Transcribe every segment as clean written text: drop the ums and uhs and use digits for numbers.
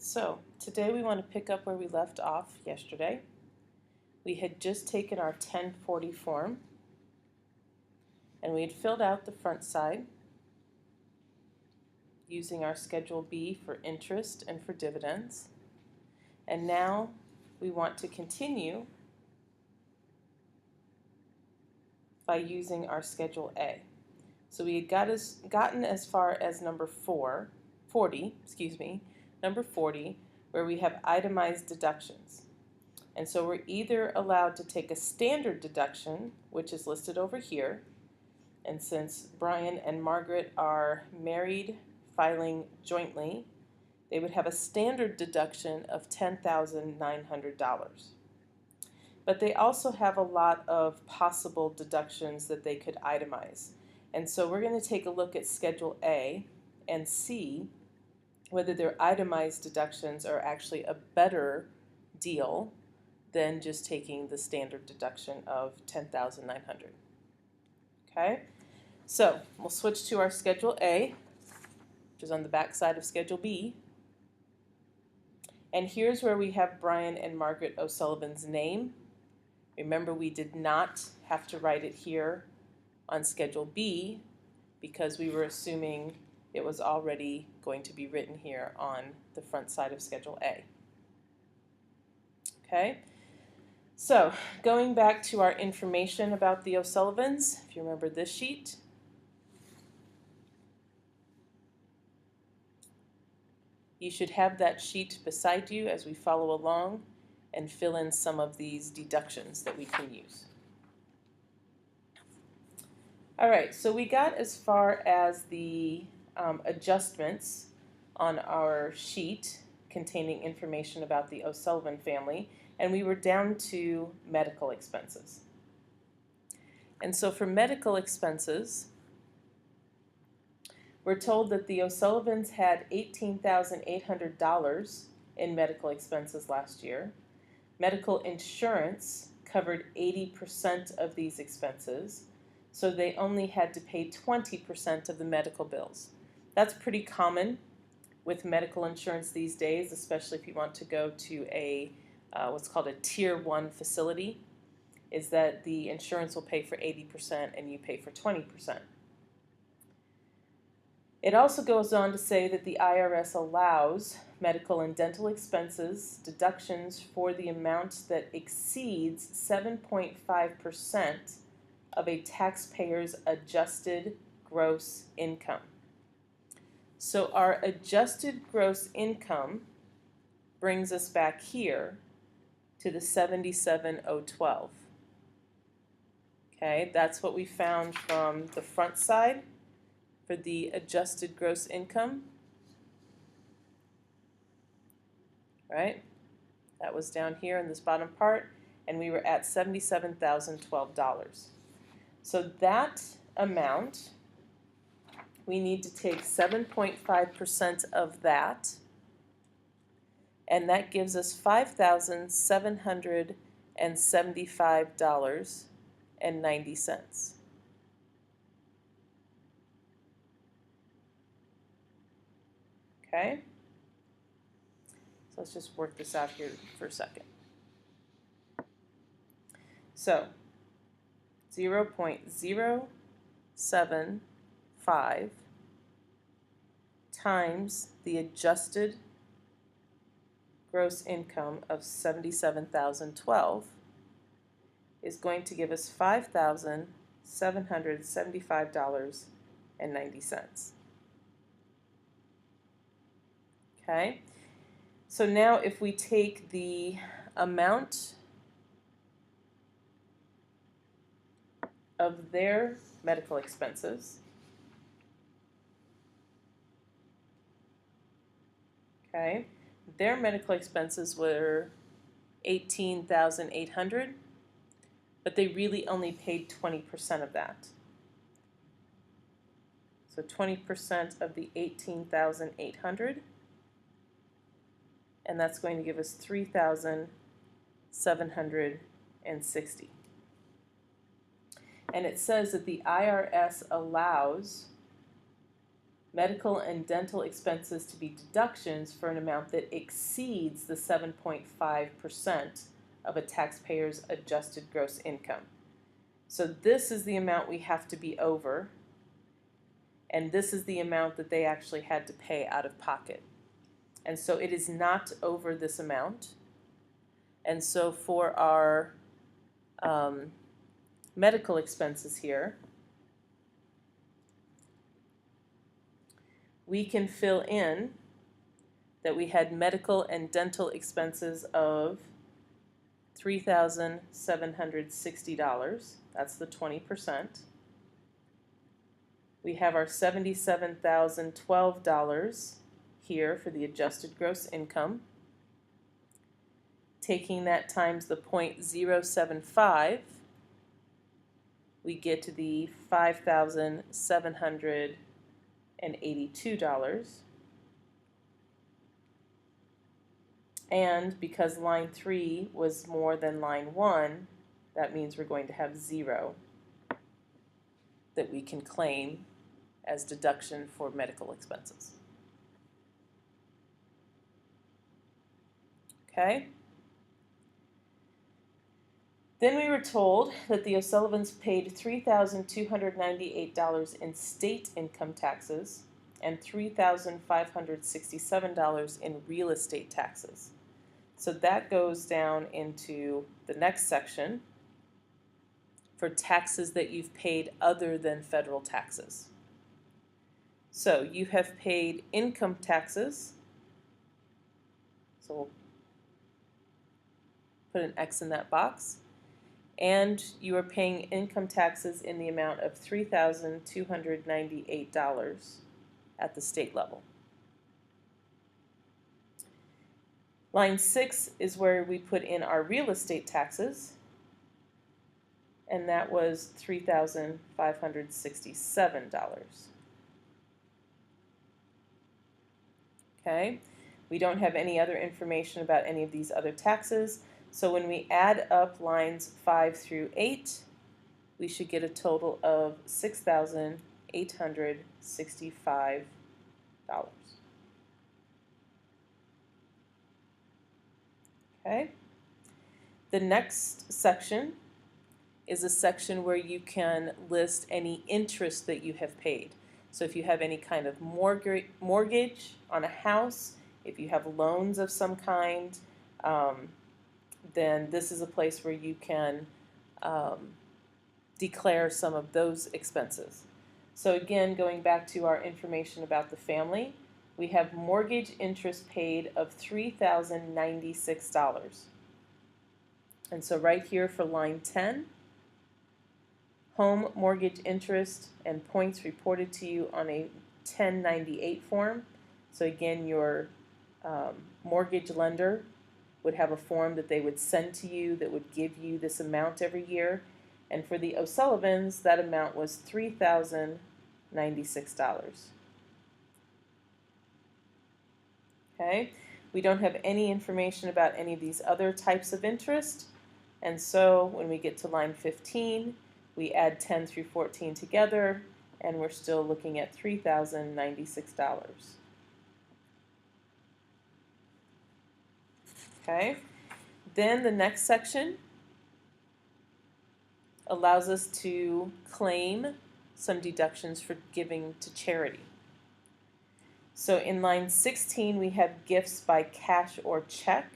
So today we want to pick up where we left off yesterday. We had just taken our 1040 form and we had filled out the front side using our Schedule B for interest and for dividends. And now we want to continue by using our Schedule A. So we had gotten as far as number 40, where we have itemized deductions. And so we're either allowed to take a standard deduction, which is listed over here, and since Brian and Margaret are married, filing jointly, they would have a standard deduction of $10,900. But they also have a lot of possible deductions that they could itemize. And so we're going to take a look at Schedule A and see whether their itemized deductions are actually a better deal than just taking the standard deduction of $10,900. Okay, so we'll switch to our Schedule A, which is on the back side of Schedule B. And here's where we have Brian and Margaret O'Sullivan's name. Remember, we did not have to write it here on Schedule B because we were assuming it was already going to be written here on the front side of Schedule A. Okay, so going back to our information about the O'Sullivans, if you remember this sheet, you should have that sheet beside you as we follow along and fill in some of these deductions that we can use. All right, so we got as far as the adjustments on our sheet containing information about the O'Sullivan family, and we were down to medical expenses. And so for medical expenses, we're told that the O'Sullivans had $18,800 in medical expenses last year. Medical insurance covered 80% of these expenses, so they only had to pay 20% of the medical bills. That's pretty common with medical insurance these days, especially if you want to go to a what's called a Tier 1 facility, is that the insurance will pay for 80% and you pay for 20%. It also goes on to say that the IRS allows medical and dental expenses deductions for the amount that exceeds 7.5% of a taxpayer's adjusted gross income. So our adjusted gross income brings us back here to the 77,012. Okay, that's what we found from the front side for the adjusted gross income. Right? That was down here in this bottom part, and we were at $77,012. So that amount, we need to take 7.5% of that, and that gives us $5,775.90. Okay? So let's just work this out here for a second. So 0.075 times the adjusted gross income of $77,012 is going to give us $5,775.90. Okay? So now if we take the amount of their medical expenses, okay, their medical expenses were $18,800, but they really only paid 20% of that. So 20% of the $18,800, and that's going to give us $3,760. And it says that the IRS allows medical and dental expenses to be deductions for an amount that exceeds the 7.5% of a taxpayer's adjusted gross income. So this is the amount we have to be over, and this is the amount that they actually had to pay out of pocket. And so it is not over this amount. And so for our medical expenses here, we can fill in that we had medical and dental expenses of $3,760. That's the 20%. We have our $77,012 here for the adjusted gross income. Taking that times the 0.075, we get to the $5,782. And because line 3 was more than line 1, that means we're going to have 0 that we can claim as deduction for medical expenses. Okay? Then we were told that the O'Sullivans paid $3,298 in state income taxes and $3,567 in real estate taxes. So that goes down into the next section for taxes that you've paid other than federal taxes. So you have paid income taxes, so we'll put an X in that box, and you are paying income taxes in the amount of $3,298 at the state level. Line 6 is where we put in our real estate taxes, and that was $3,567. Okay, we don't have any other information about any of these other taxes, so when we add up lines 5 through 8, we should get a total of $6,865. Okay, the next section is a section where you can list any interest that you have paid. So if you have any kind of mortgage on a house, if you have loans of some kind, then this is a place where you can declare some of those expenses. So again, going back to our information about the family, we have mortgage interest paid of $3,096. And so right here for line 10, home mortgage interest and points reported to you on a 1098 form. So again, your mortgage lender would have a form that they would send to you that would give you this amount every year. And for the O'Sullivans, that amount was $3,096. Okay, we don't have any information about any of these other types of interest. And so when we get to line 15, we add 10 through 14 together, and we're still looking at $3,096. Okay, then the next section allows us to claim some deductions for giving to charity. So in line 16, we have gifts by cash or check.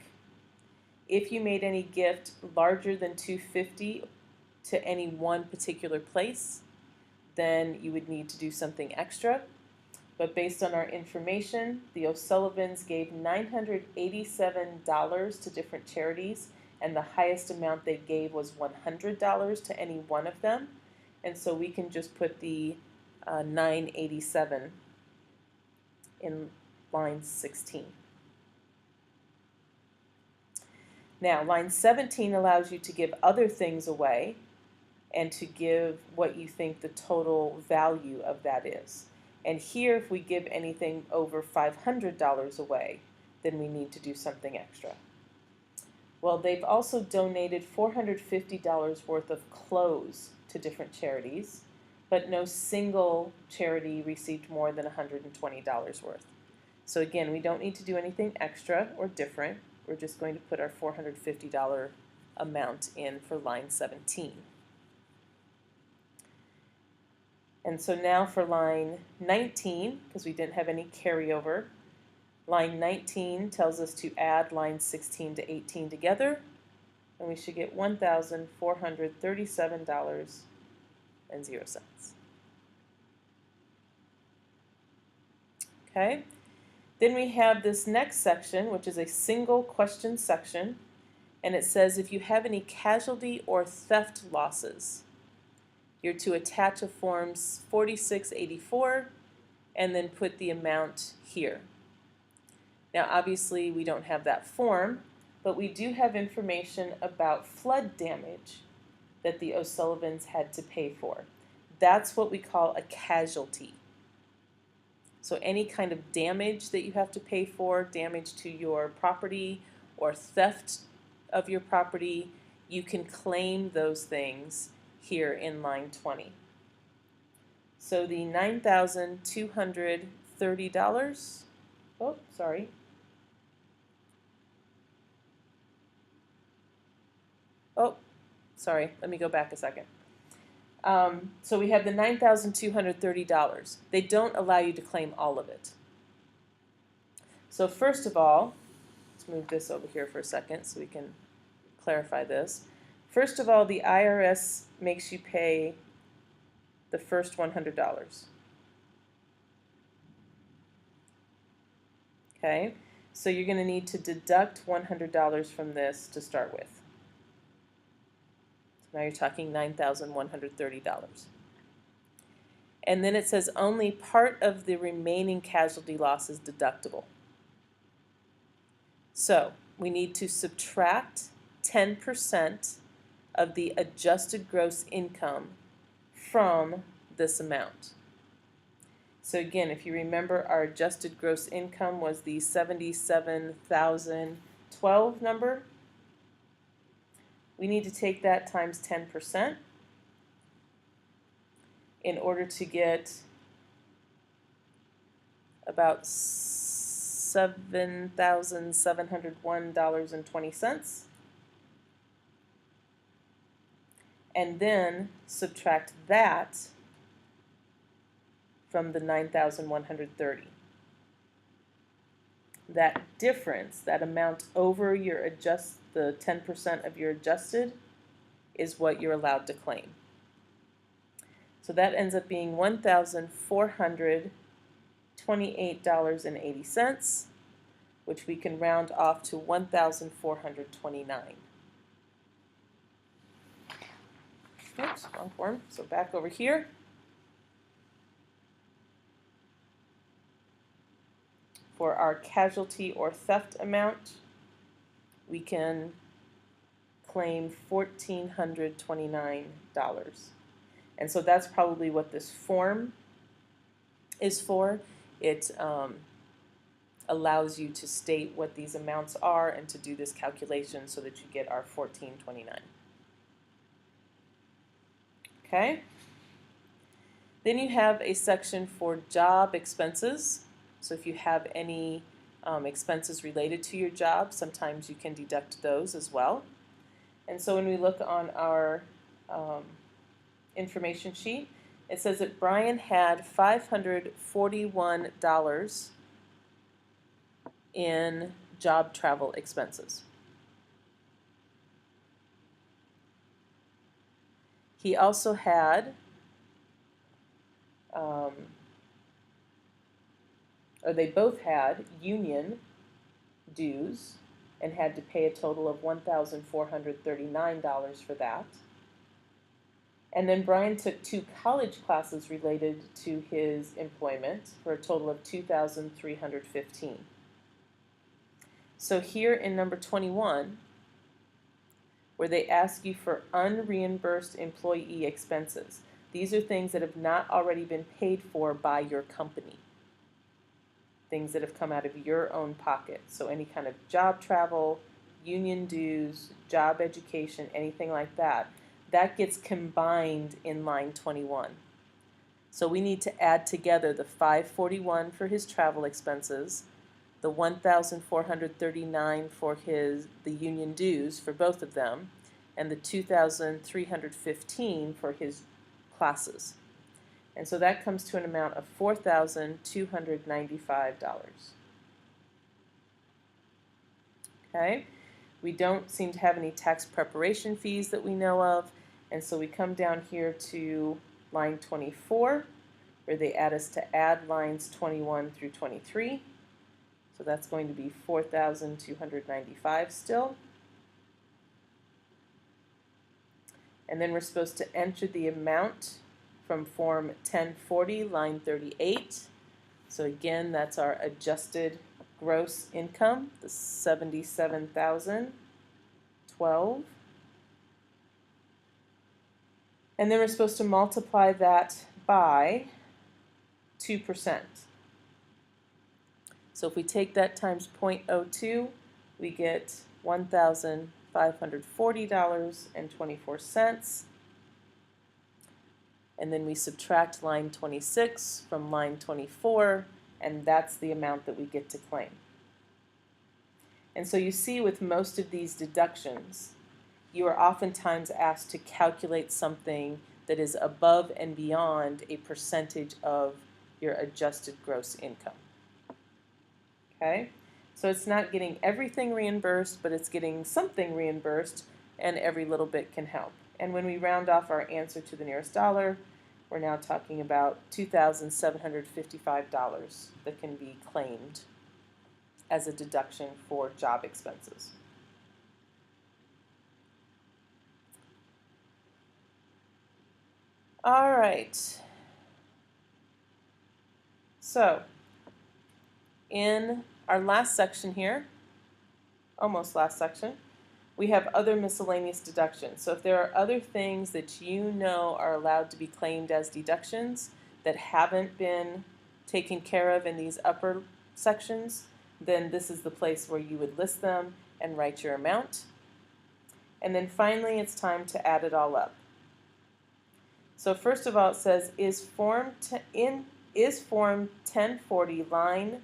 If you made any gift larger than $250 to any one particular place, then you would need to do something extra. But based on our information, the O'Sullivans gave $987 to different charities, and the highest amount they gave was $100 to any one of them. And so we can just put the 987 in line 16. Now, line 17 allows you to give other things away and to give what you think the total value of that is. And here, if we give anything over $500 away, then we need to do something extra. Well, they've also donated $450 worth of clothes to different charities, but no single charity received more than $120 worth. So again, we don't need to do anything extra or different. We're just going to put our $450 amount in for line 17. And so now for line 19, because we didn't have any carryover, line 19 tells us to add lines 16 to 18 together, and we should get $1,437.00. Okay? Then we have this next section, which is a single question section, and it says if you have any casualty or theft losses, you're to attach a Form 4684 and then put the amount here. Now obviously we don't have that form, but we do have information about flood damage that the O'Sullivans had to pay for. That's what we call a casualty. So any kind of damage that you have to pay for, damage to your property or theft of your property, you can claim those things here in line 20. So the $9,230, oh, sorry. Oh, sorry, let me go back a second. So we have the $9,230. They don't allow you to claim all of it. So first of all, let's move this over here for a second so we can clarify this. First of all, the IRS makes you pay the first $100. Okay, so you're going to need to deduct $100 from this to start with. Now you're talking $9,130. And then it says only part of the remaining casualty loss is deductible. So we need to subtract 10% of the adjusted gross income from this amount. So again, if you remember, our adjusted gross income was the $77,012 number. We need to take that times 10% in order to get about $7,701.20. And then subtract that from the 9,130. That difference, that amount over your the 10% of your adjusted, is what you're allowed to claim. So that ends up being $1,428.80, which we can round off to $1,429. Oops, wrong form. So back over here. For our casualty or theft amount, we can claim $1,429. And so that's probably what this form is for. It allows you to state what these amounts are and to do this calculation so that you get our $1,429. Okay? Then you have a section for job expenses. So if you have any expenses related to your job, sometimes you can deduct those as well. And so when we look on our information sheet, it says that Brian had $541 in job travel expenses. He also had or they both had union dues and had to pay a total of $1,439 for that. And then Brian took 2 college classes related to his employment for a total of $2,315. So here in number 21, where they ask you for unreimbursed employee expenses, these are things that have not already been paid for by your company. Things that have come out of your own pocket. So any kind of job travel, union dues, job education, anything like that, that gets combined in line 21. So we need to add together the $541 for his travel expenses, the $1,439 for the union dues for both of them, and the $2,315 for his classes. And so that comes to an amount of $4,295. Okay, we don't seem to have any tax preparation fees that we know of, and so we come down here to line 24, where they add us to add lines 21 through 23. So that's going to be 4,295 still. And then we're supposed to enter the amount from Form 1040, line 38. So again, that's our adjusted gross income, the $77,012. And then we're supposed to multiply that by 2%. So if we take that times 0.02, we get $1,540.24. And then we subtract line 26 from line 24, and that's the amount that we get to claim. And so you see with most of these deductions, you are oftentimes asked to calculate something that is above and beyond a percentage of your adjusted gross income. Okay? So it's not getting everything reimbursed, but it's getting something reimbursed, and every little bit can help. And when we round off our answer to the nearest dollar, we're now talking about $2,755 that can be claimed as a deduction for job expenses. All right. So, in our last section here, almost last section, we have other miscellaneous deductions. So if there are other things that you know are allowed to be claimed as deductions that haven't been taken care of in these upper sections, then this is the place where you would list them and write your amount. And then finally, it's time to add it all up. So first of all, it says, is Form 1040 line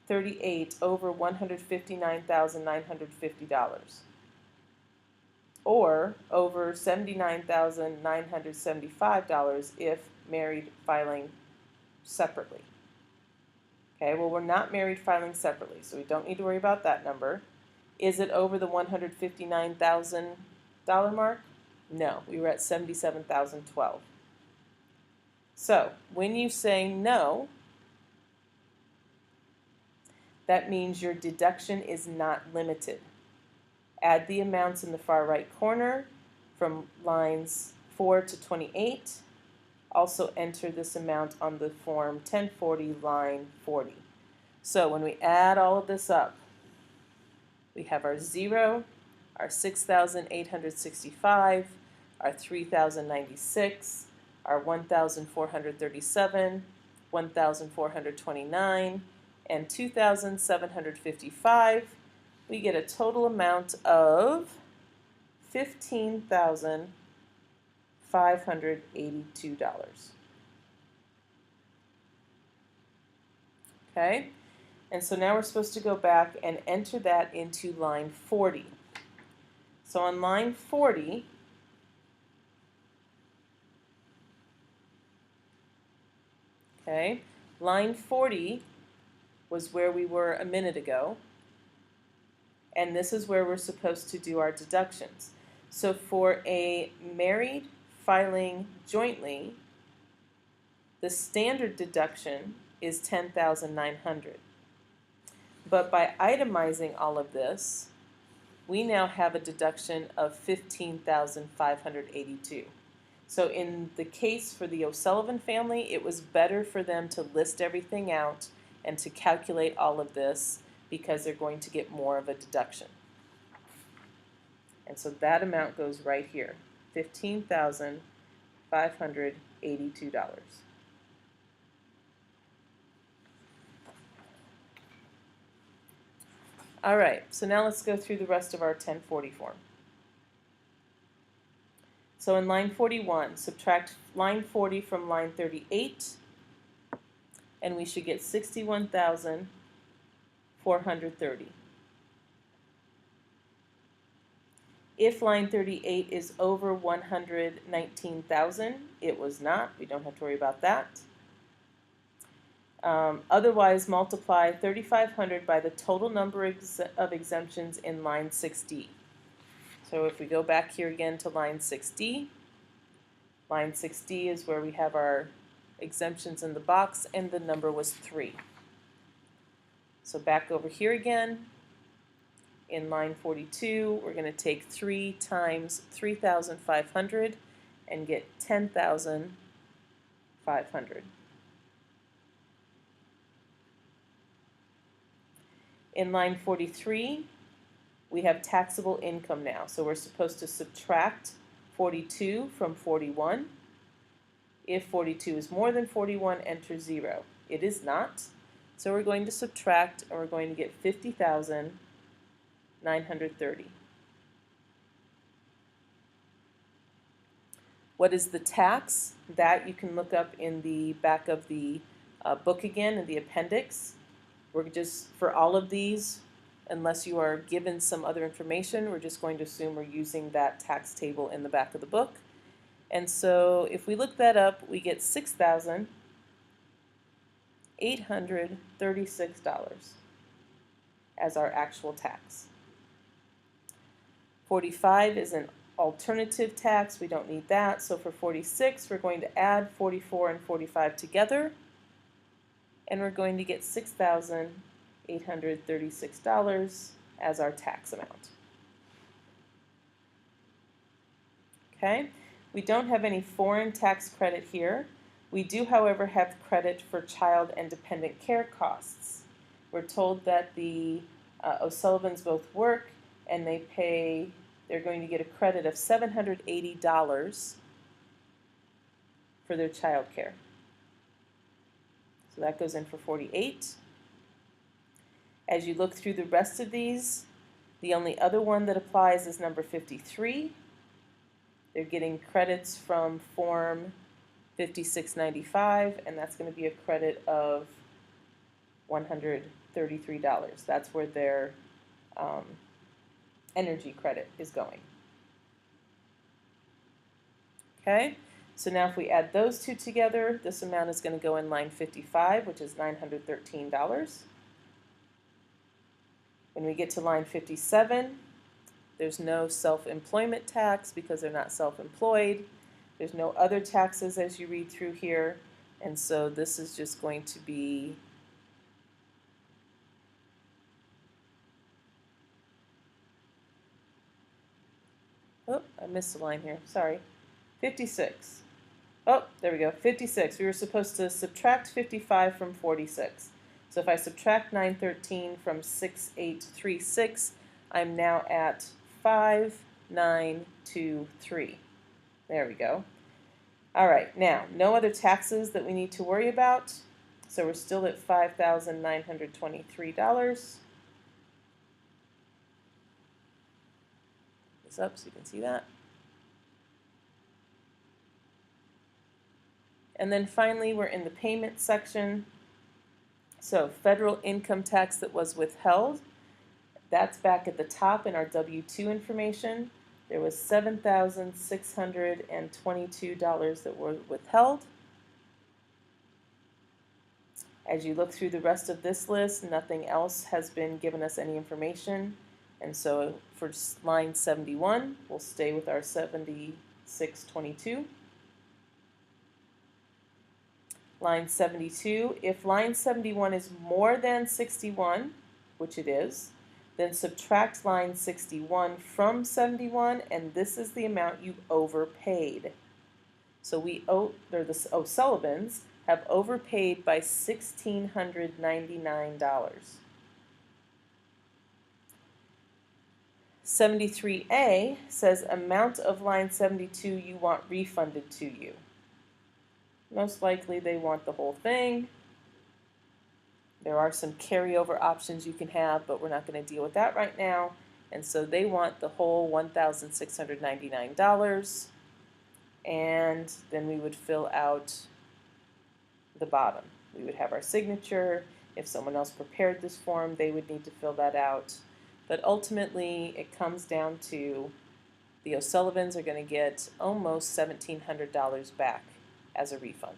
38 over $159,950? Or over $79,975 if married filing separately? Okay, well, we're not married filing separately, so we don't need to worry about that number. Is it over the $159,000 mark? No, we were at $77,012. So when you say no, that means your deduction is not limited. Add the amounts in the far right corner from lines 4 to 28. Also enter this amount on the form 1040, line 40. So when we add all of this up, we have our 0, our 6,865, our 3,096, our 1,437, 1,429, and 2,755. We get a total amount of $15,582. Okay, and so now we're supposed to go back and enter that into line 40. So on line 40, okay, line 40 was where we were a minute ago. And this is where we're supposed to do our deductions. So for a married filing jointly, the standard deduction is $10,900. But by itemizing all of this, we now have a deduction of $15,582. So in the case for the O'Sullivan family, it was better for them to list everything out and to calculate all of this, because they're going to get more of a deduction. And so that amount goes right here, $15,582. All right, so now let's go through the rest of our 1040 form. So in line 41, subtract line 40 from line 38, and we should get 61,430. If line 38 is over 119,000, it was not. We don't have to worry about that. Otherwise, multiply 3,500 by the total number of exemptions in line 6D. So if we go back here again to line 6D is where we have our exemptions in the box, and the number was 3. So back over here again, in line 42, we're going to take 3 times 3,500 and get 10,500. In line 43, we have taxable income now. So we're supposed to subtract 42 from 41. If 42 is more than 41, enter 0. It is not. So we're going to subtract, and we're going to get 50,930. What is the tax? That you can look up in the back of the book again, in the appendix. We're just, for all of these, unless you are given some other information, we're just going to assume we're using that tax table in the back of the book. And so if we look that up, we get $6,836 as our actual tax. 45 is an alternative tax. We don't need that. So for 46, we're going to add 44 and 45 together, and we're going to get $6,836 as our tax amount. Okay, we don't have any foreign tax credit here. We do, however, have credit for child and dependent care costs. We're told that the O'Sullivans both work, and they're going to get a credit of $780 for their child care. So that goes in for 48. As you look through the rest of these, the only other one that applies is number 53. They're getting credits from Form 5695, and that's going to be a credit of $133. That's where their energy credit is going. Okay, so now if we add those two together, this amount is going to go in line 55, which is $913. When we get to line 57, there's no self-employment tax because they're not self-employed. There's no other taxes as you read through here, and so this is just going to be oh, I missed a line here, sorry. 56. Oh, there we go, 56. We were supposed to subtract 55 from 46. So if I subtract 913 from 6836, I'm now at 5923. There we go. All right, now, no other taxes that we need to worry about. So we're still at $5,923. This up so you can see that. And then finally, we're in the payment section. So federal income tax that was withheld, that's back at the top in our W-2 information. There was $7,622 that were withheld. As you look through the rest of this list, nothing else has been given us any information. And so for line 71, we'll stay with our 7622. Line 72, if line 71 is more than 61, which it is, then subtract line 61 from 71, and this is the amount you overpaid. So the O'Sullivans have overpaid by $1,699. 73A says amount of line 72 you want refunded to you. Most likely they want the whole thing. There are some carryover options you can have, but we're not going to deal with that right now. And so they want the whole $1,699. and then we would fill out the bottom. We would have our signature. If someone else prepared this form, they would need to fill that out. But ultimately, it comes down to the O'Sullivans are going to get almost $1,700 back as a refund.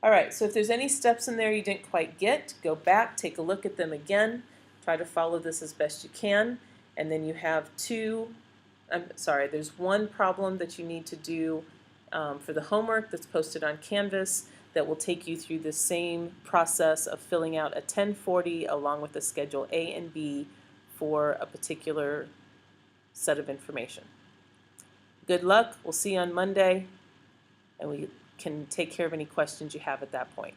All right, so if there's any steps in there you didn't quite get, go back, take a look at them again, try to follow this as best you can, and then you have there's one problem that you need to do for the homework that's posted on Canvas that will take you through the same process of filling out a 1040 along with the Schedule A and B for a particular set of information. Good luck. We'll see you on Monday, and we can take care of any questions you have at that point.